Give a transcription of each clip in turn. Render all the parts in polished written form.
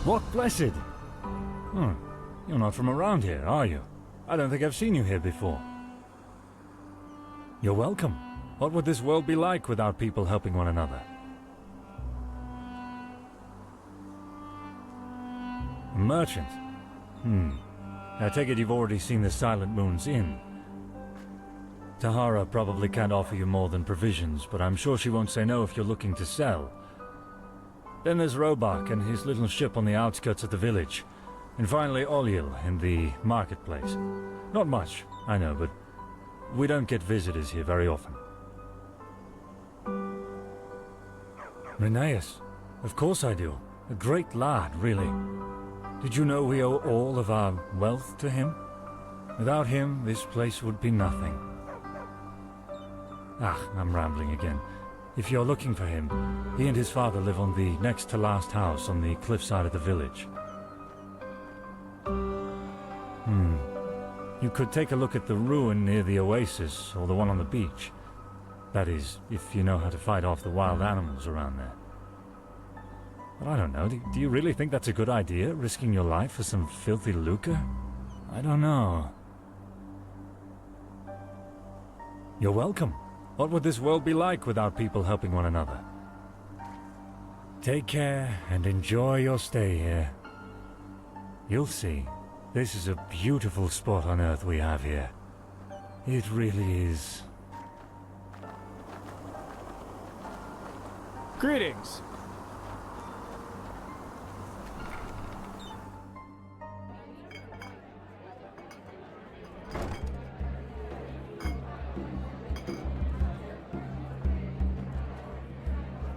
What blessed? You're not from around here, are you? I don't think I've seen you here before. You're welcome. What would this world be like without people helping one another? A merchant? I take it you've already seen the Silent Moon's Inn. Tahara probably can't offer you more than provisions, but I'm sure she won't say no if you're looking to sell. Then there's Robak and his little ship on the outskirts of the village. And finally Oliel in the marketplace. Not much, I know, but we don't get visitors here very often. Renaeus, of course I do. A great lad, really. Did you know we owe all of our wealth to him? Without him, this place would be nothing. I'm rambling again. If you're looking for him, he and his father live on the next to last house on the cliffside of the village. You could take a look at the ruin near the oasis, or the one on the beach. That is, if you know how to fight off the wild animals around there. But I don't know, do you really think that's a good idea, risking your life for some filthy lucre? I don't know. You're welcome. What would this world be like without people helping one another? Take care and enjoy your stay here. You'll see. This is a beautiful spot on Earth we have here. It really is. Greetings.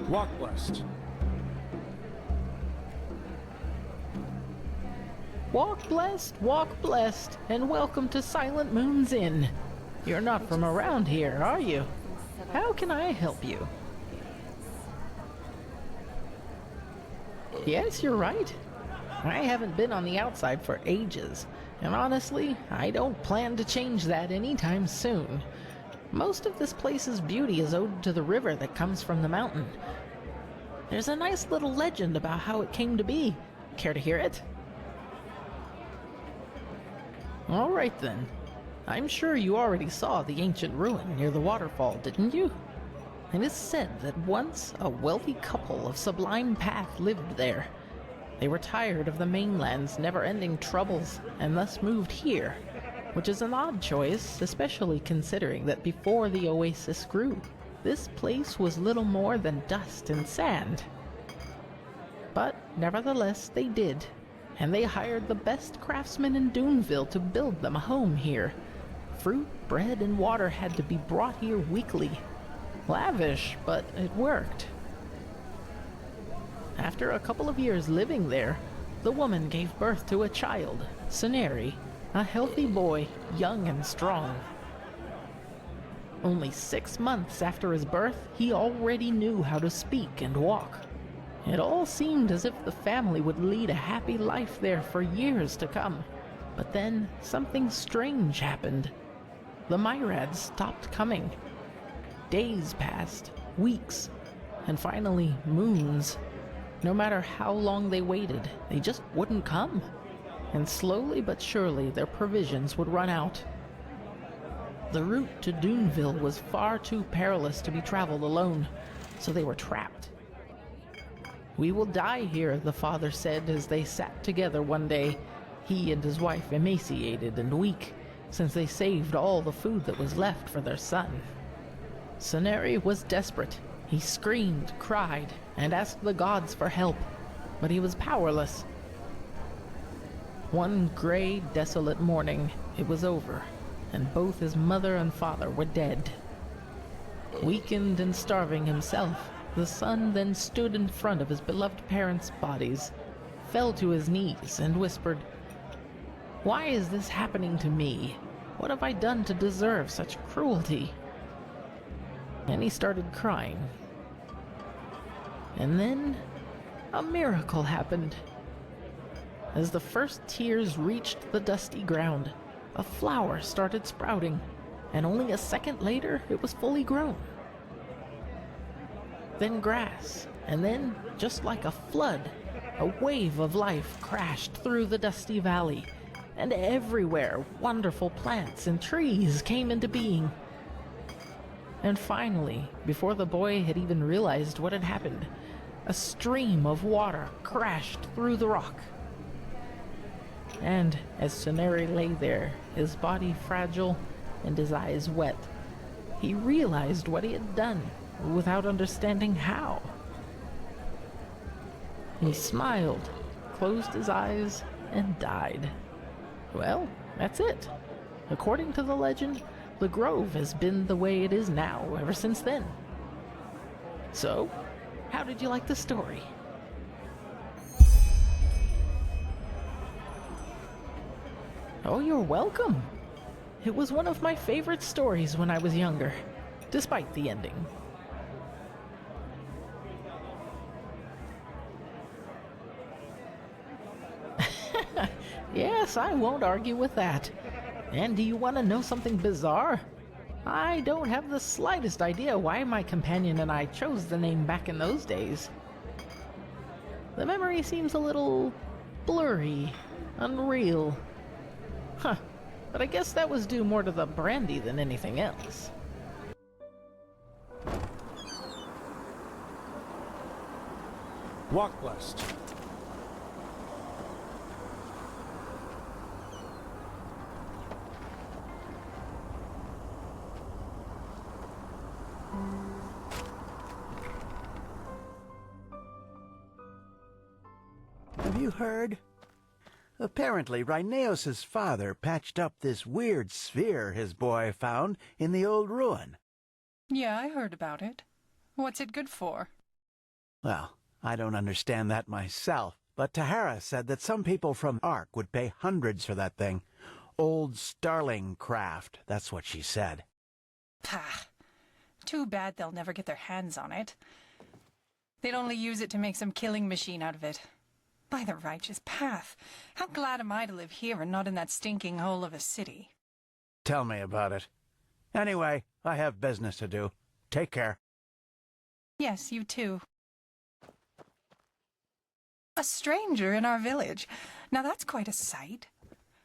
Walk blessed. Walk blessed, and welcome to Silent Moon's Inn. You're not from around here, are you? How can I help you? Yes, you're right. I haven't been on the outside for ages, and honestly, I don't plan to change that anytime soon. Most of this place's beauty is owed to the river that comes from the mountain. There's a nice little legend about how it came to be. Care to hear it? All right then. I'm sure you already saw the ancient ruin near the waterfall, didn't you? It is said that once a wealthy couple of sublime path lived there. They were tired of the mainland's never-ending troubles and thus moved here, which is an odd choice, especially considering that before the oasis grew, this place was little more than dust and sand. But nevertheless they did, and they hired the best craftsmen in Duneville to build them a home here. Fruit, bread, and water had to be brought here weekly. Lavish, but it worked. After a couple of years living there, the woman gave birth to a child, Ceneri, a healthy boy, young and strong. Only 6 months after his birth, he already knew how to speak and walk. It all seemed as if the family would lead a happy life there for years to come. But then, something strange happened. The Myrads stopped coming. Days passed, weeks, and finally moons. No matter how long they waited, they just wouldn't come. And slowly but surely their provisions would run out. The route to Duneville was far too perilous to be traveled alone, so they were trapped. "We will die here," the father said as they sat together one day, he and his wife emaciated and weak, since they saved all the food that was left for their son. Ceneri was desperate. He screamed, cried, and asked the gods for help, but he was powerless. One gray, desolate morning, it was over, and both his mother and father were dead. Weakened and starving himself, the son then stood in front of his beloved parents' bodies, fell to his knees, and whispered, "Why is this happening to me? What have I done to deserve such cruelty?" And he started crying. And then, a miracle happened. As the first tears reached the dusty ground, a flower started sprouting, and only a second later it was fully grown. Then grass, and then, just like a flood, a wave of life crashed through the dusty valley, and everywhere wonderful plants and trees came into being. And finally, before the boy had even realized what had happened, a stream of water crashed through the rock. And as Suneri lay there, his body fragile and his eyes wet, he realized what he had done without understanding how. He smiled, closed his eyes, and died. Well, that's it. According to the legend, the grove has been the way it is now ever since then. So, how did you like the story? Oh, you're welcome. It was one of my favorite stories when I was younger, despite the ending. Yes, I won't argue with that. And do you want to know something bizarre? I don't have the slightest idea why my companion and I chose the name back in those days. The memory seems a little blurry, unreal. Huh, but I guess that was due more to the brandy than anything else. Walk blessed. Have you heard? Apparently, Rhineus's father patched up this weird sphere his boy found in the old ruin. Yeah, I heard about it. What's it good for? Well, I don't understand that myself, but Tahara said that some people from Ark would pay hundreds for that thing. Old starling craft, that's what she said. Pah. Too bad they'll never get their hands on it. They'd only use it to make some killing machine out of it. By the righteous path, how glad am I to live here and not in that stinking hole of a city. Tell me about it. Anyway, I have business to do. Take care. Yes, you too. A stranger in our village. Now that's quite a sight.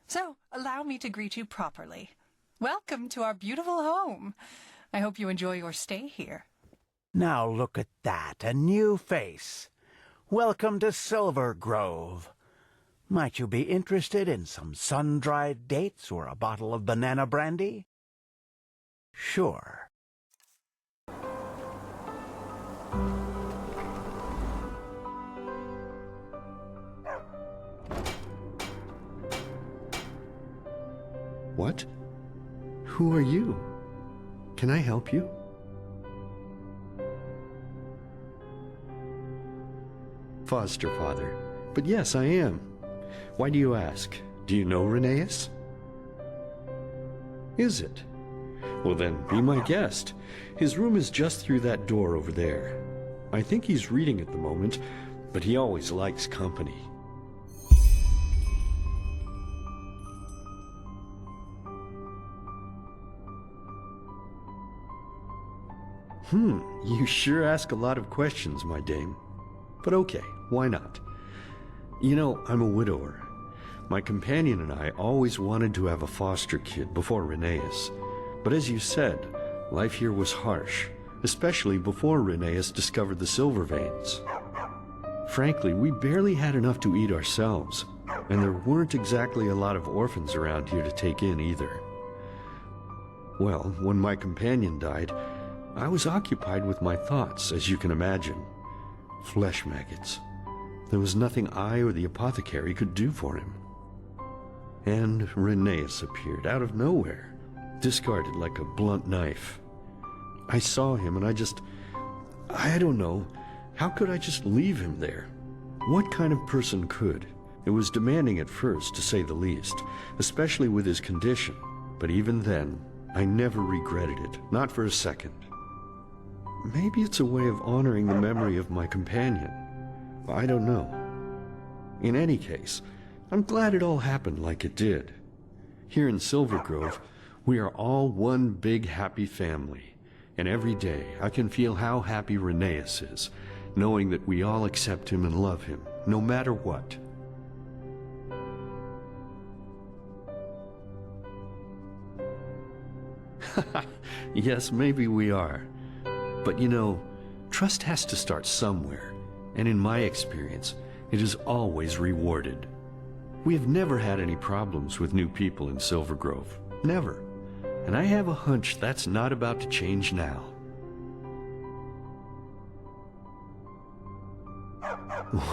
So, allow me to greet you properly. Welcome to our beautiful home. I hope you enjoy your stay here. Now look at that, a new face. Welcome to Silvergrove. Might you be interested in some sun-dried dates or a bottle of banana brandy? Sure. What? Who are you? Can I help you? Foster father. But yes, I am. Why do you ask? Do you know Rhineus? Is it? Well then, be my guest. His room is just through that door over there. I think he's reading at the moment, but he always likes company. You sure ask a lot of questions, my dame. But okay, why not? You know, I'm a widower. My companion and I always wanted to have a foster kid before Rhineus. But as you said, life here was harsh, especially before Rhineus discovered the silver veins. Frankly, we barely had enough to eat ourselves, and there weren't exactly a lot of orphans around here to take in either. Well, when my companion died, I was occupied with my thoughts, as you can imagine. Flesh maggots. There was nothing I or the apothecary could do for him. And Rhineus appeared out of nowhere, discarded like a blunt knife. I saw him and I don't know, how could I just leave him there? What kind of person could? It was demanding at first, to say the least, especially with his condition. But even then, I never regretted it, not for a second. Maybe it's a way of honoring the memory of my companion. I don't know. In any case, I'm glad it all happened like it did. Here in Silvergrove, we are all one big happy family, and every day I can feel how happy Rhineus is, knowing that we all accept him and love him, no matter what. Yes, maybe we are. But you know, trust has to start somewhere, and in my experience, it is always rewarded. We have never had any problems with new people in Silvergrove. Never. And I have a hunch that's not about to change now.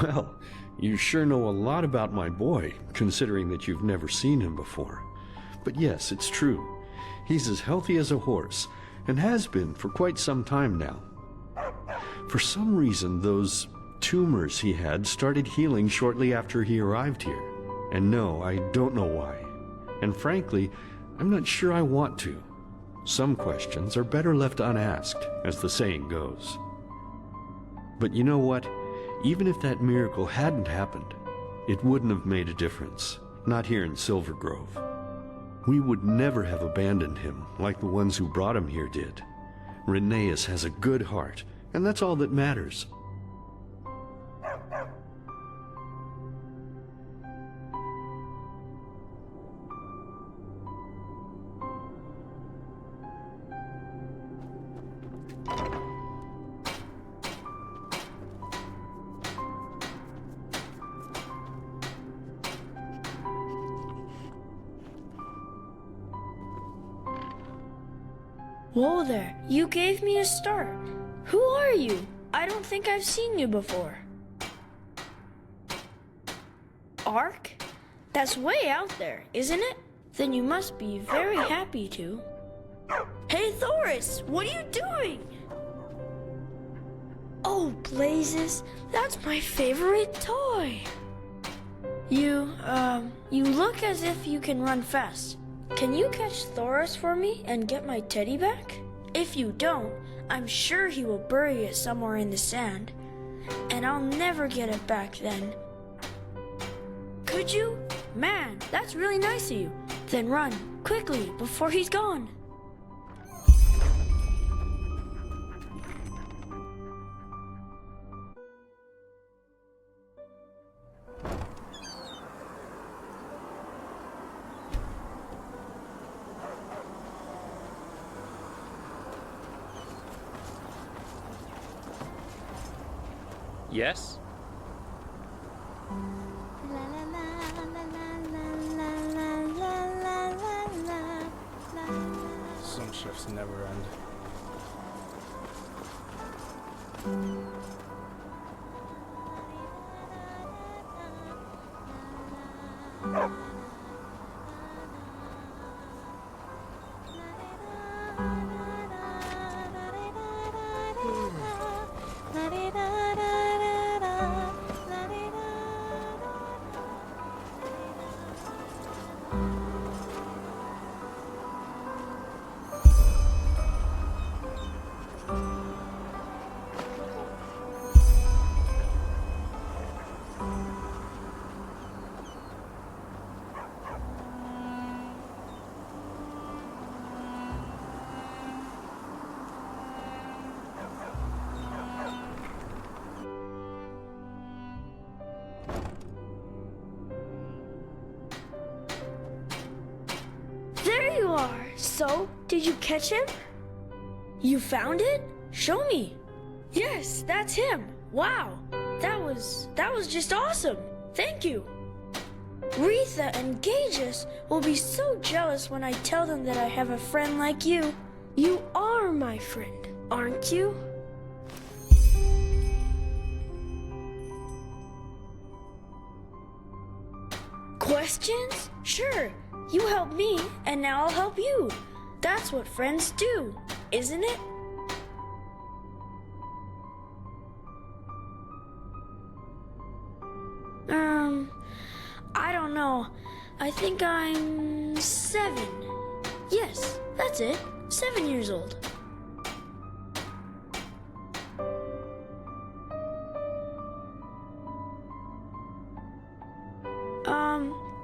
Well, you sure know a lot about my boy, considering that you've never seen him before. But yes, it's true. He's as healthy as a horse, and has been for quite some time now. For some reason, those tumors he had started healing shortly after he arrived here. And no, I don't know why. And frankly, I'm not sure I want to. Some questions are better left unasked, as the saying goes. But you know what? Even if that miracle hadn't happened, it wouldn't have made a difference. Not here in Silvergrove. We would never have abandoned him like the ones who brought him here did. Rheneas has a good heart, and that's all that matters. Whoa there, you gave me a start. Who are you? I don't think I've seen you before. Ark? That's way out there, isn't it? Then you must be very happy to. Hey Thoris, what are you doing? Oh, blazes, that's my favorite toy. You look as if you can run fast. Can you catch Thoris for me and get my teddy back? If you don't, I'm sure he will bury it somewhere in the sand. And I'll never get it back then. Could you? Man, that's really nice of you. Then run, quickly, before he's gone. Yes? Some shifts never end. There you are. So, did you catch him? You found it? Show me. Yes, that's him. Wow, that was just awesome. Thank you. Retha and Gages will be so jealous when I tell them that I have a friend like you. You are my friend, aren't you? Questions? Sure. You helped me, and now I'll help you. That's what friends do, isn't it? I don't know. I think I'm 7. Yes, that's it. 7 years old.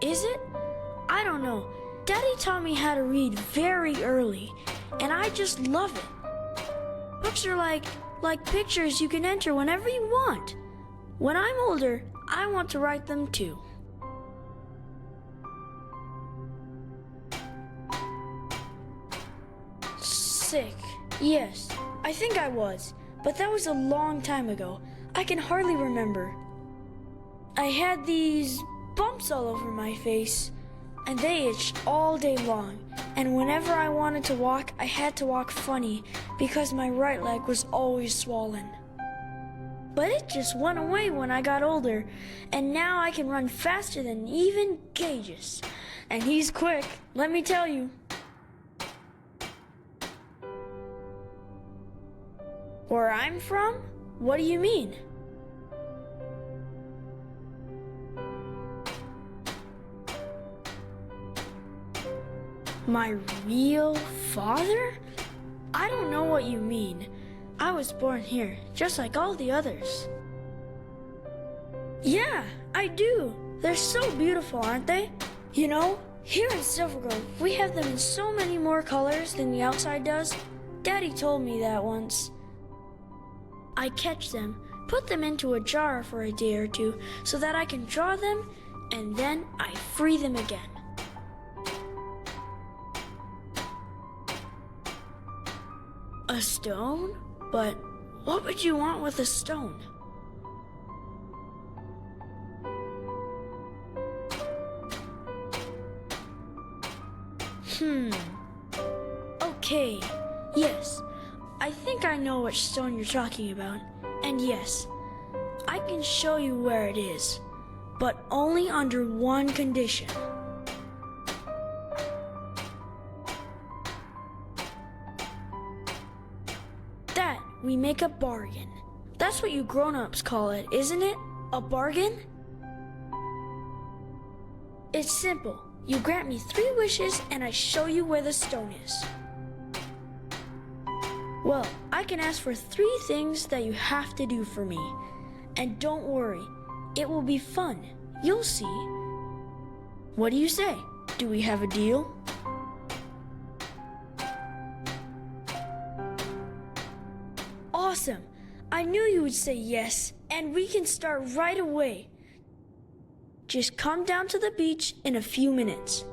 Is it? I don't know. Daddy taught me how to read very early, and I just love it. Books are like Like pictures you can enter whenever you want. When I'm older, I want to write them too. Sick. Yes, I think I was, but that was a long time ago. I can hardly remember. I had these bumps all over my face, and they itched all day long. And whenever I wanted to walk, I had to walk funny because my right leg was always swollen. But it just went away when I got older, and now I can run faster than even Gage's. And he's quick, let me tell you. Where I'm from? What do you mean? My real father? I don't know what you mean. I was born here, just like all the others. Yeah, I do. They're so beautiful, aren't they? You know, here in Silvergrove, we have them in so many more colors than the outside does. Daddy told me that once. I catch them, put them into a jar for a day or two so that I can draw them, and then I free them again. A stone? But what would you want with a stone? Okay, yes. I think I know which stone you're talking about. And yes, I can show you where it is, but only under one condition. That we make a bargain. That's what you grown-ups call it, isn't it? A bargain? It's simple. You grant me 3 wishes and I show you where the stone is. Well, I can ask for 3 things that you have to do for me. And don't worry, it will be fun. You'll see. What do you say? Do we have a deal? Awesome! I knew you would say yes, and we can start right away. Just come down to the beach in a few minutes.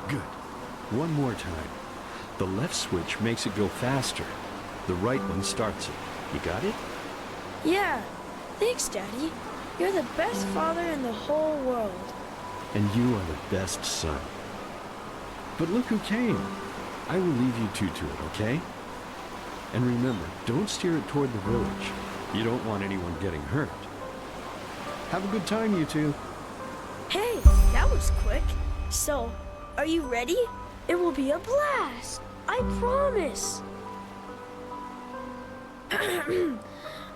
Good. One more time. The left switch makes it go faster. The right one starts it. You got it? Yeah, thanks, Daddy. You're the best father in the whole world. And you are the best son. But look who came. I will leave you two to it, okay? And remember, don't steer it toward the village. You don't want anyone getting hurt. Have a good time, you two. Hey, that was quick. So, are you ready? It will be a blast. I promise.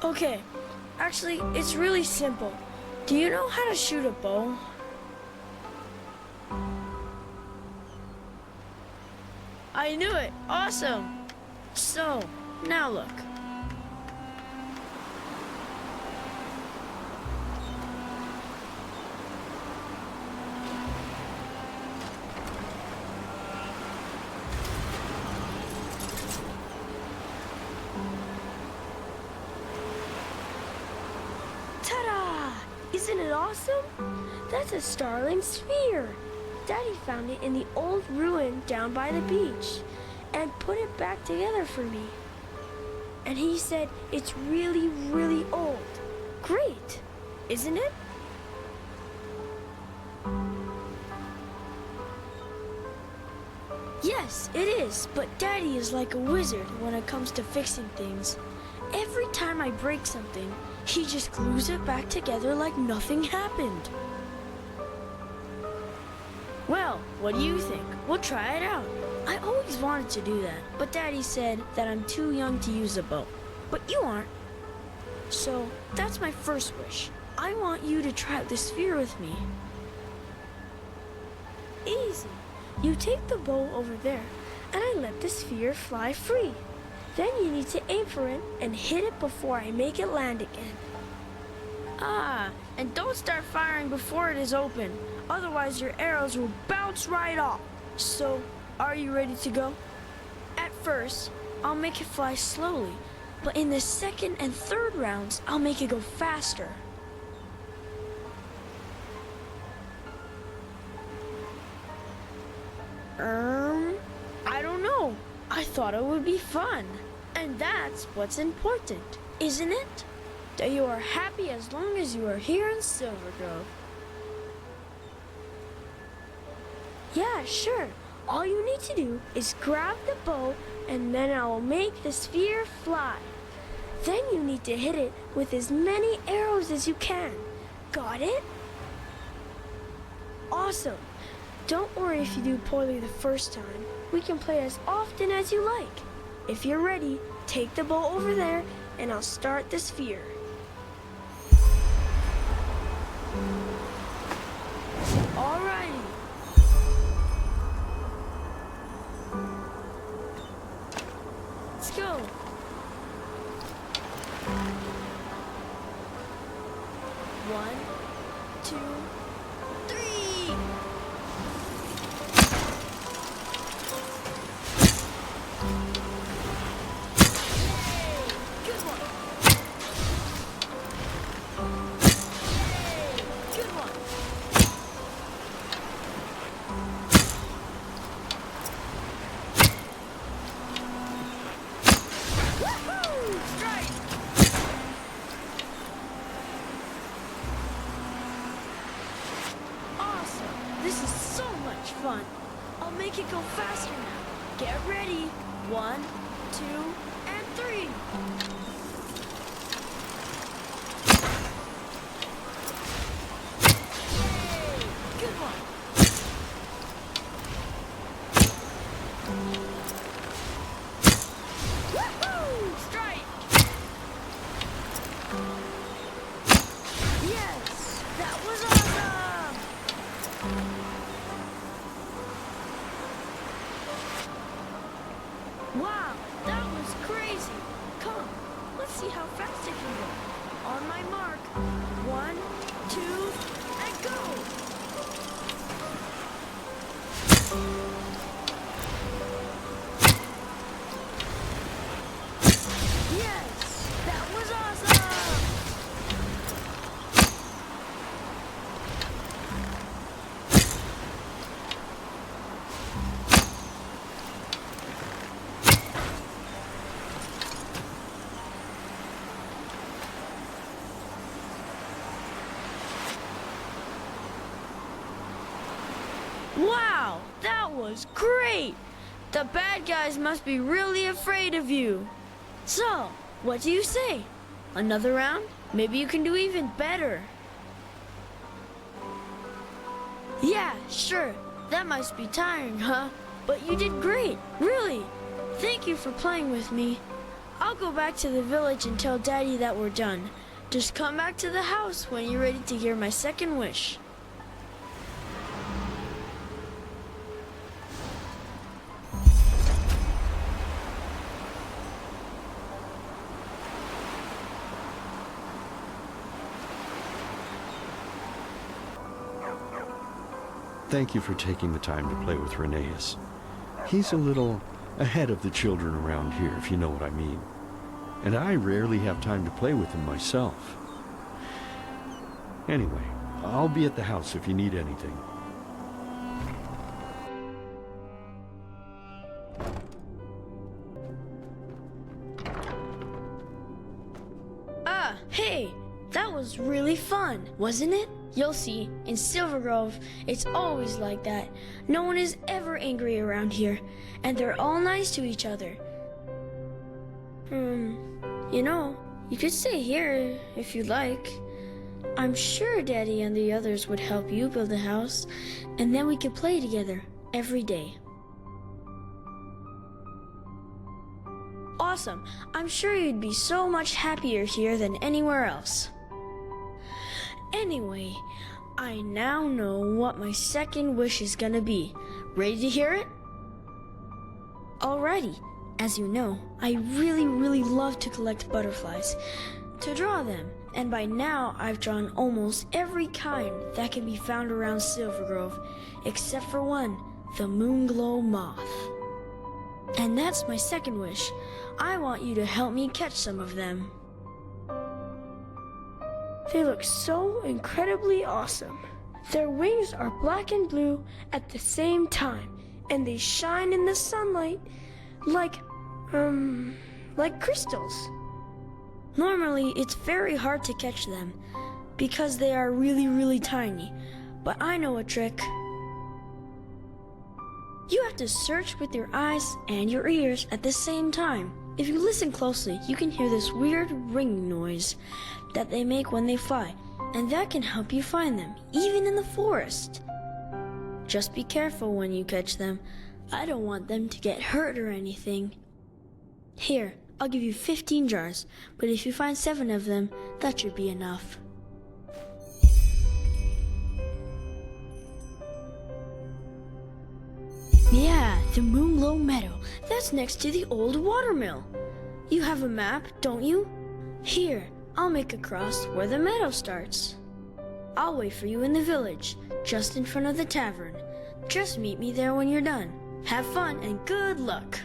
Okay, actually, it's really simple. Do you know how to shoot a bow? I knew it. Awesome. So, now look. Ta-da! Isn't it awesome? That's a starling sphere. Daddy found it in the old ruin down by the beach and put it back together for me. And he said it's really, really old. Great, isn't it? Yes, it is, but Daddy is like a wizard when it comes to fixing things. Every time I break something, he just glues it back together like nothing happened. Well, what do you think? We'll try it out. I always wanted to do that, but Daddy said that I'm too young to use a bow. But you aren't. So, that's my first wish. I want you to try out the sphere with me. Easy. You take the bow over there, and I let the sphere fly free. Then you need to aim for it and hit it before I make it land again. Ah, and don't start firing before it is open. Otherwise your arrows will bounce right off. So, are you ready to go? At first, I'll make it fly slowly, but in the second and third rounds, I'll make it go faster. I don't know. I thought it would be fun. And that's what's important, isn't it? That you are happy as long as you are here in Silvergrove. Yeah, sure. All you need to do is grab the bow and then I will make the sphere fly. Then you need to hit it with as many arrows as you can. Got it? Awesome. Don't worry if you do poorly the first time. We can play as often as you like. If you're ready, take the bow over there and I'll start the sphere. Alrighty. Let's go. One, two, three. Good one. Good one. Woohoo! Strike! Awesome! This is so much fun. I'll make it go faster now. Get ready. 1, 2, and 3. Yay! Good one. Woohoo! Strike! Yes! That was awesome! Wow, that was crazy. Come, let's see how fast it can go. On my mark. 1, 2, and go! Yes, that was awesome! Wow, that was great! The bad guys must be really afraid of you. So, what do you say? Another round? Maybe you can do even better. Yeah, sure. That must be tiring, huh? But you did great, really. Thank you for playing with me. I'll go back to the village and tell Daddy that we're done. Just come back to the house when you're ready to hear my second wish. Thank you for taking the time to play with Reneus. He's a little ahead of the children around here, if you know what I mean. And I rarely have time to play with him myself. Anyway, I'll be at the house if you need anything. Ah, hey! That was really fun, wasn't it? You'll see, in Silvergrove, it's always like that. No one is ever angry around here, and they're all nice to each other. You know, you could stay here if you'd like. I'm sure Daddy and the others would help you build a house, and then we could play together every day. Awesome. I'm sure you'd be so much happier here than anywhere else. Anyway, I now know what my second wish is gonna be. Ready to hear it? Alrighty. As you know, I really love to collect butterflies, to draw them, and by now I've drawn almost every kind that can be found around Silvergrove, except for one, the moonglow moth. And that's my second wish. I want you to help me catch some of them. They look so incredibly awesome. Their wings are black and blue at the same time, and they shine in the sunlight like crystals. Normally, it's very hard to catch them because they are really tiny, but I know a trick. You have to search with your eyes and your ears at the same time. If you listen closely, you can hear this weird ringing noise that they make when they fly, and that can help you find them, even in the forest. Just be careful when you catch them. I don't want them to get hurt or anything. Here, I'll give you 15 jars, but if you find 7 of them, that should be enough. Yeah, the Moonglow Meadow. That's next to the old watermill. You have a map, don't you? Here, I'll make a cross where the meadow starts. I'll wait for you in the village, just in front of the tavern. Just meet me there when you're done. Have fun and good luck.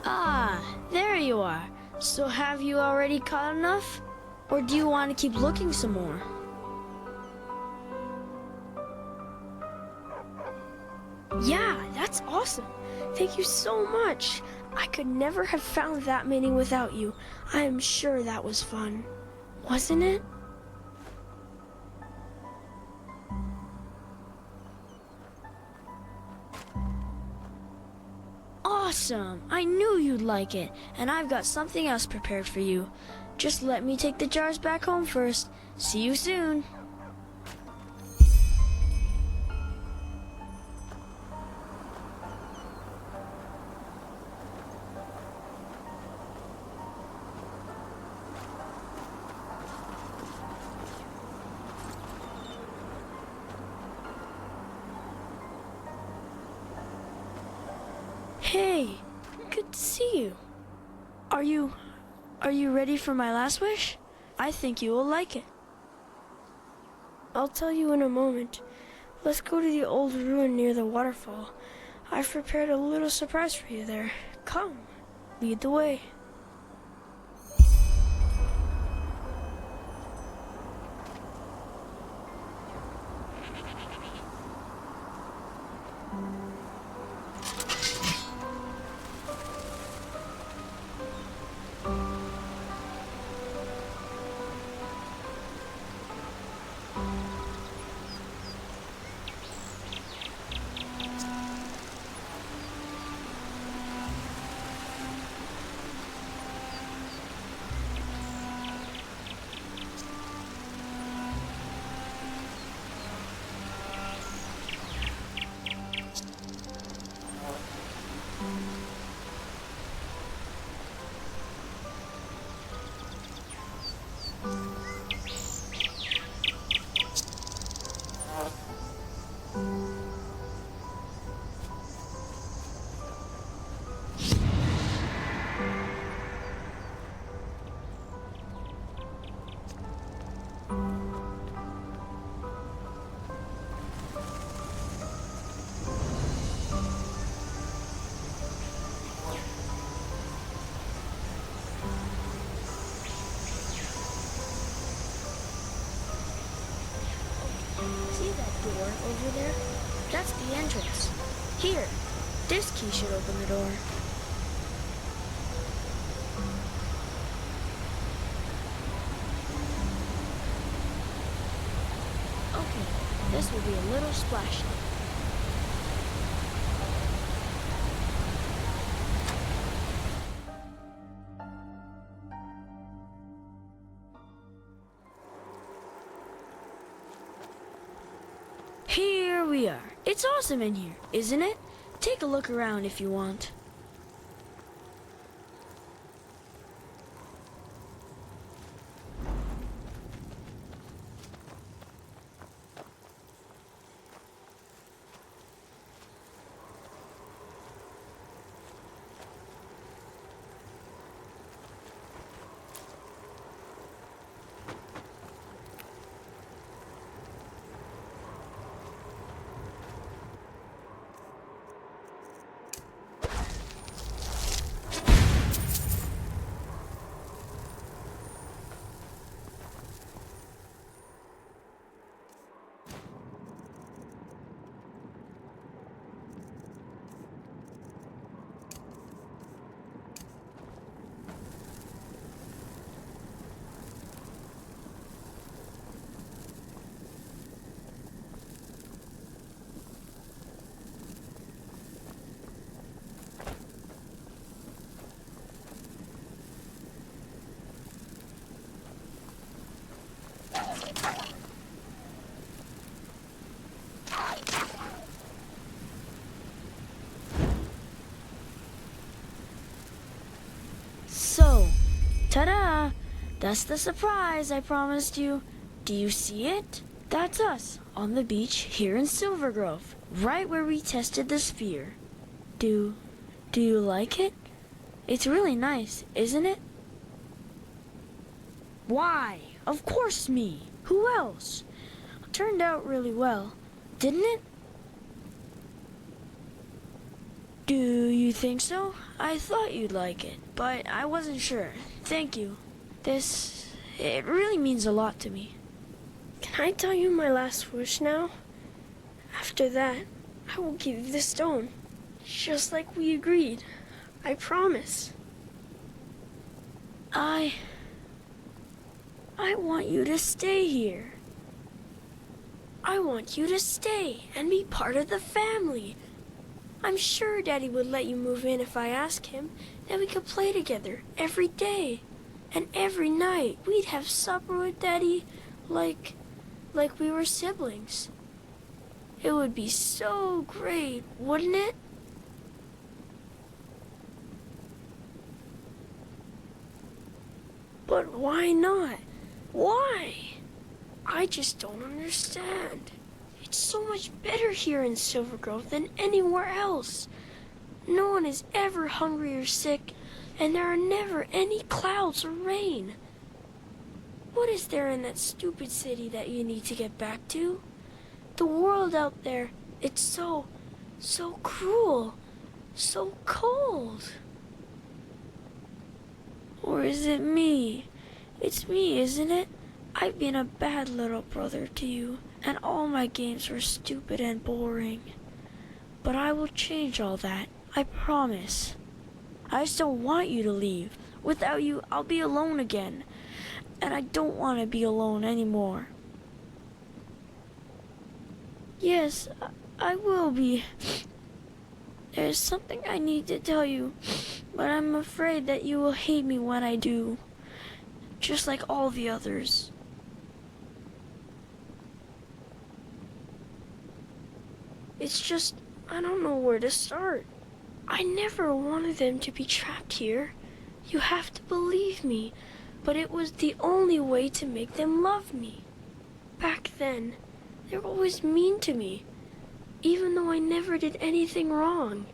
Ah, there you are. So have you already caught enough? Or do you want to keep looking some more? Yeah, that's awesome. Thank you so much. I could never have found that many without you. I am sure that was fun. Wasn't it? Awesome! I knew you'd like it, and I've got something else prepared for you. Just let me take the jars back home first. See you soon. Hey, good to see you. Are you ready for my last wish? I think you will like it. I'll tell you in a moment. Let's go to the old ruin near the waterfall. I've prepared a little surprise for you there. Come, lead the way. See that door over there? That's the entrance. Here, this key should open the door. Okay, this will be a little splashy. Here we are. It's awesome in here, isn't it? Take a look around if you want. So, ta-da! That's the surprise I promised you. Do you see it? That's us, on the beach here in Silvergrove, right where we tested the sphere. Do Do you like it? It's really nice, isn't it? Why? Of course me. Who else? It turned out really well, didn't it? Do you think so? I thought you'd like it, but I wasn't sure. Thank you. It really means a lot to me. Can I tell you my last wish now? After that, I will give you the stone. Just like we agreed. I promise. I want you to stay here. I want you to stay and be part of the family. I'm sure Daddy would let you move in if I asked him. Then we could play together every day. And every night we'd have supper with Daddy like we were siblings. It would be so great, wouldn't it? But why not? Why? I just don't understand. It's so much better here in Silvergrove than anywhere else. No one is ever hungry or sick, and there are never any clouds or rain. What is there in that stupid city that you need to get back to? The world out there, it's so cruel, so cold. Or is it me? It's me, isn't it? I've been a bad little brother to you, and all my games were stupid and boring. But I will change all that, I promise. I just don't want you to leave. Without you, I'll be alone again. And I don't want to be alone anymore. Yes, I will be. There's something I need to tell you, but I'm afraid that you will hate me when I do. Just like all the others. It's just, I don't know where to start. I never wanted them to be trapped here. You have to believe me, but it was the only way to make them love me. Back then, they were always mean to me, even though I never did anything wrong.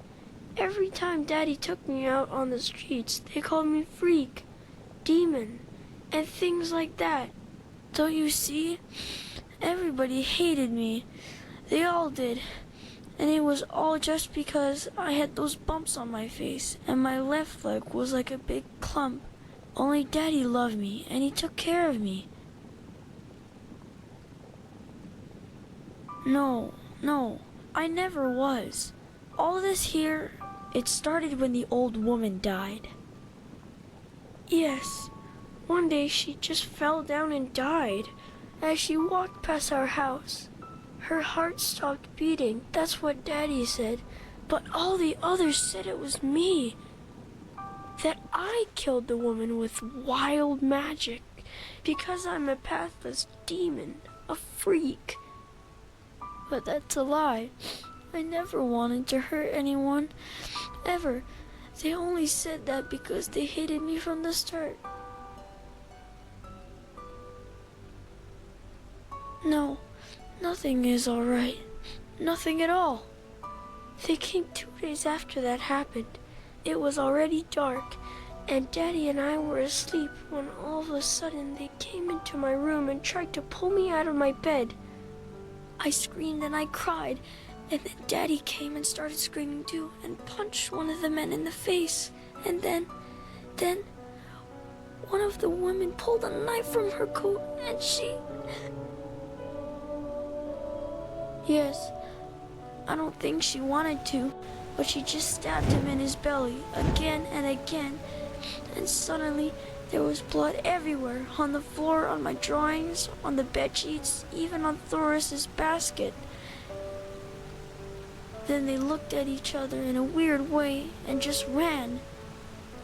Every time Daddy took me out on the streets, they called me freak, demon, and things like that. Don't you see? Everybody hated me. They all did. And it was all just because I had those bumps on my face, and my left leg was like a big clump. Only Daddy loved me, and he took care of me. No, I never was. All this here, it started when the old woman died. Yes, one day she just fell down and died as she walked past our house. Her heart stopped beating, that's what Daddy said, but all the others said it was me. That I killed the woman with wild magic, because I'm a pathless demon, a freak. But that's a lie. I never wanted to hurt anyone, ever. They only said that because they hated me from the start. No. Nothing is all right. Nothing at all. They came 2 days after that happened. It was already dark, and Daddy and I were asleep when all of a sudden they came into my room and tried to pull me out of my bed. I screamed and I cried, and then Daddy came and started screaming too and punched one of the men in the face. And then one of the women pulled a knife from her coat and she... Yes, I don't think she wanted to, but she just stabbed him in his belly again and again, and suddenly there was blood everywhere, on the floor, on my drawings, on the bed sheets, even on Thoris's basket. Then they looked at each other in a weird way and just ran.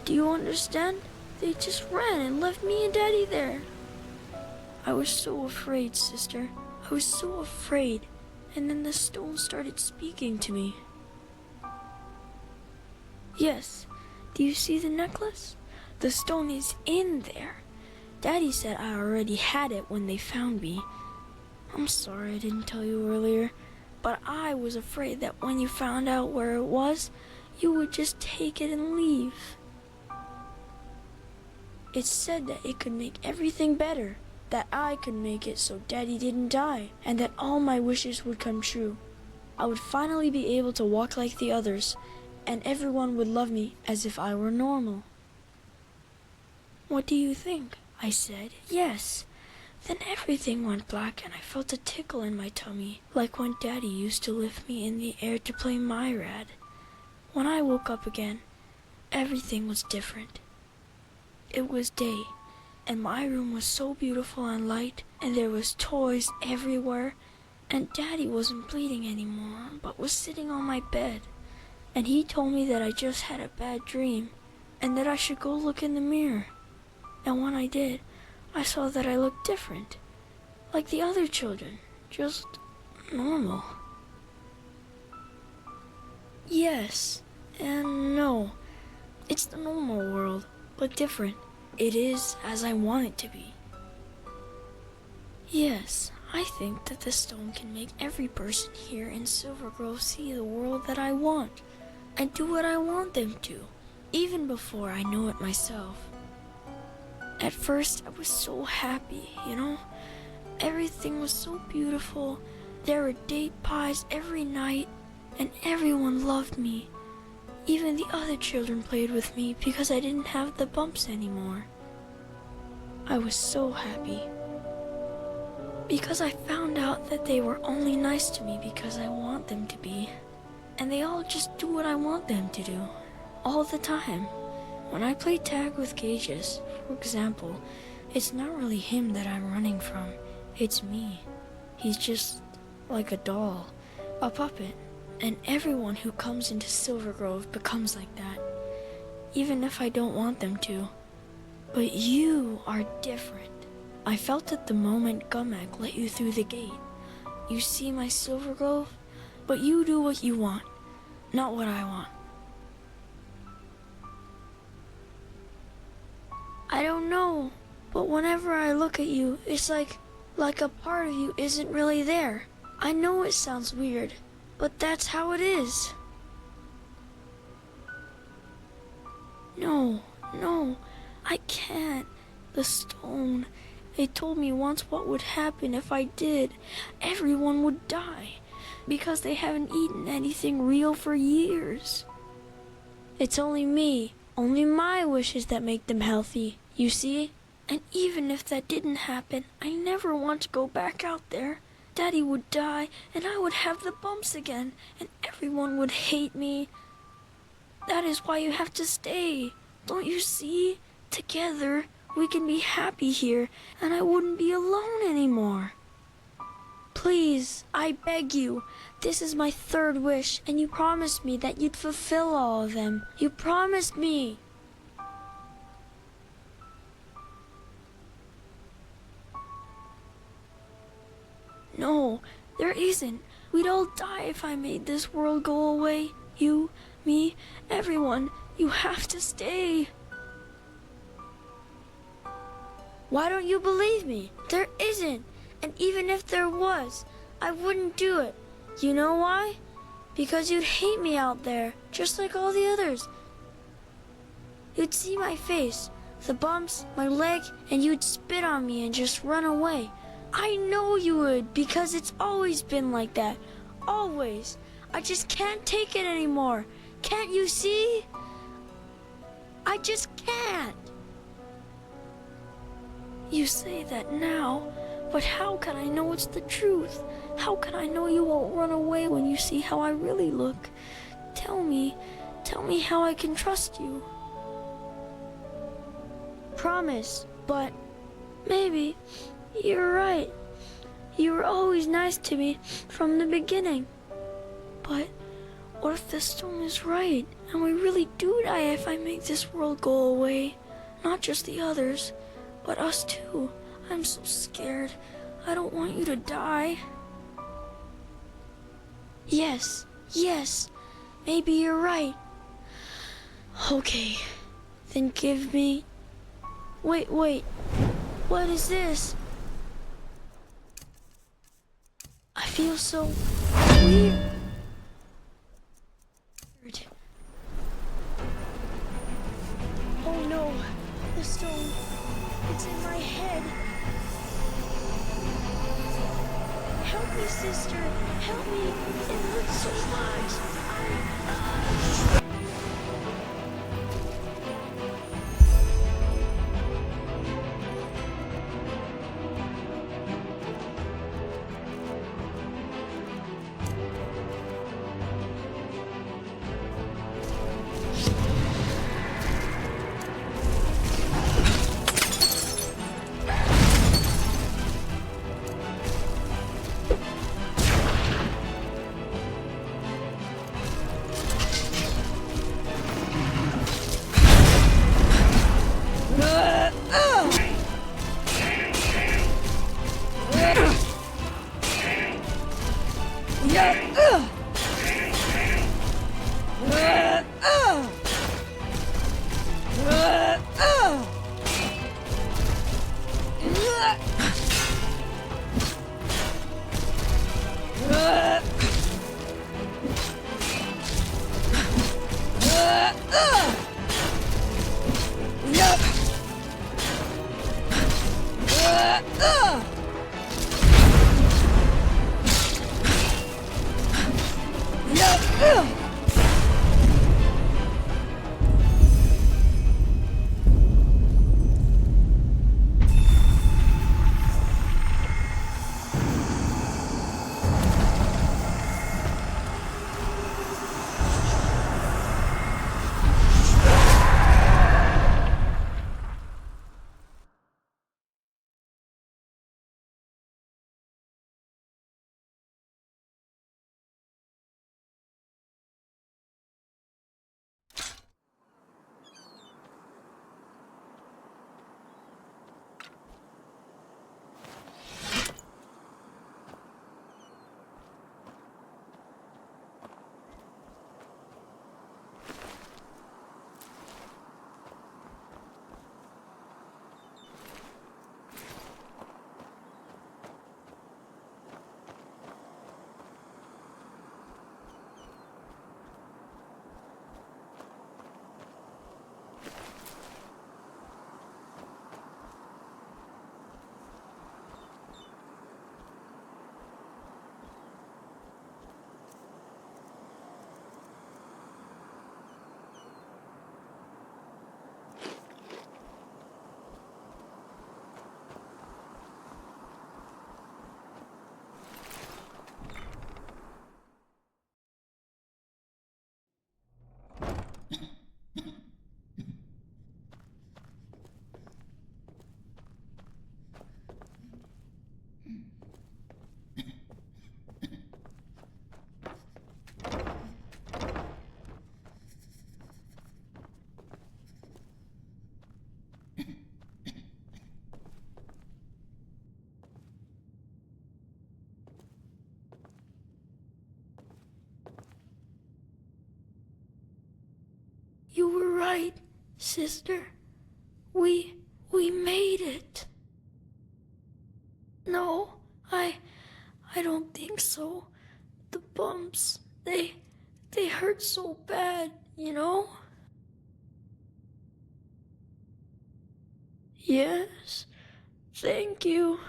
Do you understand? They just ran and left me and Daddy there. I was so afraid, sister. I was so afraid. And then the stone started speaking to me. Yes, do you see the necklace? The stone is in there. Daddy said I already had it when they found me. I'm sorry I didn't tell you earlier, but I was afraid that when you found out where it was, you would just take it and leave. It said that it could make everything better, that I could make it so Daddy didn't die, and that all my wishes would come true. I would finally be able to walk like the others, and everyone would love me as if I were normal. What do you think? I said, yes. Then everything went black and I felt a tickle in my tummy, like when Daddy used to lift me in the air to play Myrad. When I woke up again, everything was different. It was day, and my room was so beautiful and light, and there was toys everywhere, and Daddy wasn't bleeding anymore, but was sitting on my bed. And he told me that I just had a bad dream, and that I should go look in the mirror. And when I did, I saw that I looked different, like the other children, just normal. Yes and no. It's the normal world, but different. It is as I want it to be. Yes, I think that the stone can make every person here in Silvergrove see the world that I want, and do what I want them to, even before I know it myself. At first, I was so happy, you know? Everything was so beautiful. There were date pies every night, and everyone loved me. Even the other children played with me because I didn't have the bumps anymore. I was so happy. Because I found out that they were only nice to me because I want them to be. And they all just do what I want them to do, all the time. When I play tag with Cages, for example, it's not really him that I'm running from, it's me. He's just like a doll, a puppet, and everyone who comes into Silvergrove becomes like that, even if I don't want them to. But you are different. I felt it the moment Gumek let you through the gate. You see my Silvergrove, but you do what you want, not what I want. I don't know, but whenever I look at you, it's like a part of you isn't really there. I know it sounds weird, but that's how it is. No, I can't. The stone. They told me once what would happen if I did. Everyone would die, because they haven't eaten anything real for years. It's only me. Only my wishes that make them healthy, you see? And even if that didn't happen, I never want to go back out there. Daddy would die, and I would have the bumps again, and everyone would hate me. That is why you have to stay. Don't you see? Together, we can be happy here, and I wouldn't be alone anymore. Please, I beg you. This is my third wish, and you promised me that you'd fulfill all of them. You promised me. No, there isn't. We'd all die if I made this world go away. You, me, everyone. You have to stay. Why don't you believe me? There isn't. And even if there was, I wouldn't do it. You know why? Because you'd hate me out there, just like all the others. You'd see my face, the bumps, my leg, and you'd spit on me and just run away. I know you would, because it's always been like that. Always. I just can't take it anymore. Can't you see? I just can't. You say that now, but how can I know it's the truth? How can I know you won't run away when you see how I really look? Tell me how I can trust you. Promise, but maybe you're right. You were always nice to me from the beginning. But what if the stone is right, and we really do die if I make this world go away? Not just the others, but us too. I'm so scared. I don't want you to die. Yes, maybe you're right. Okay, then give me... Wait, what is this? I feel so weird. stone. It's in my head. Help me, sister. Help me. It hurts so much. You were right, sister. We made it. No, I don't think so. The bumps, they hurt so bad, you know? Yes, thank you.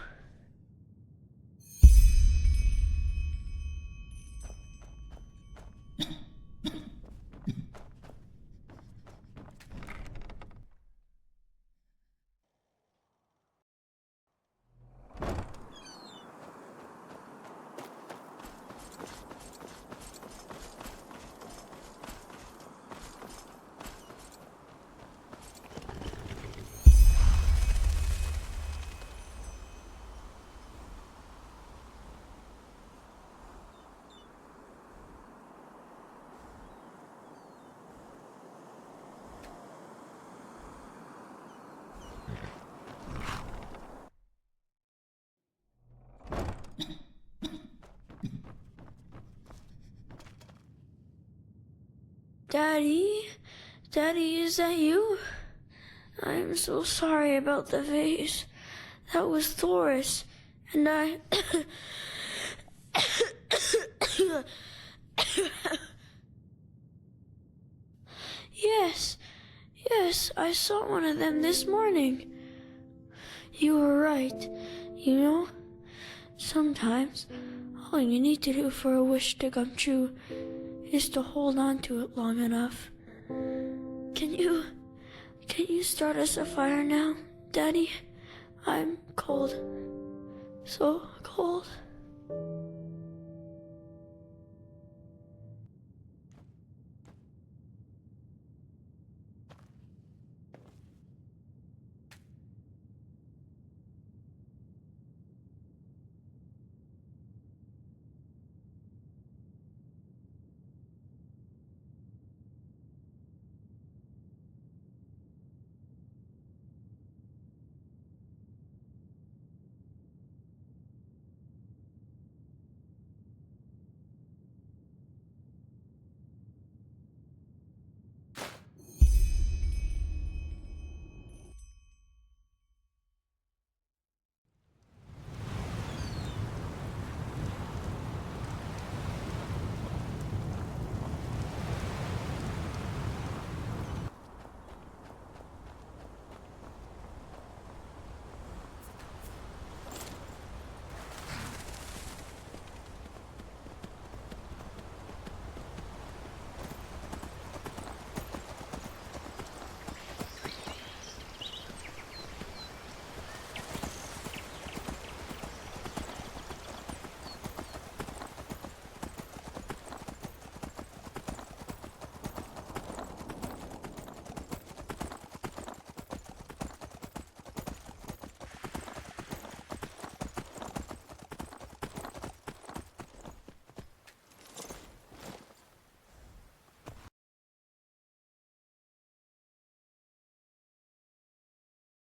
Daddy? Daddy, is that you? I'm so sorry about the vase. That was Thoris, and I... Yes, I saw one of them this morning. You were right. You know, sometimes all you need to do for a wish to come true is to hold on to it long enough. Can you start us a fire now, Daddy? I'm cold. So cold.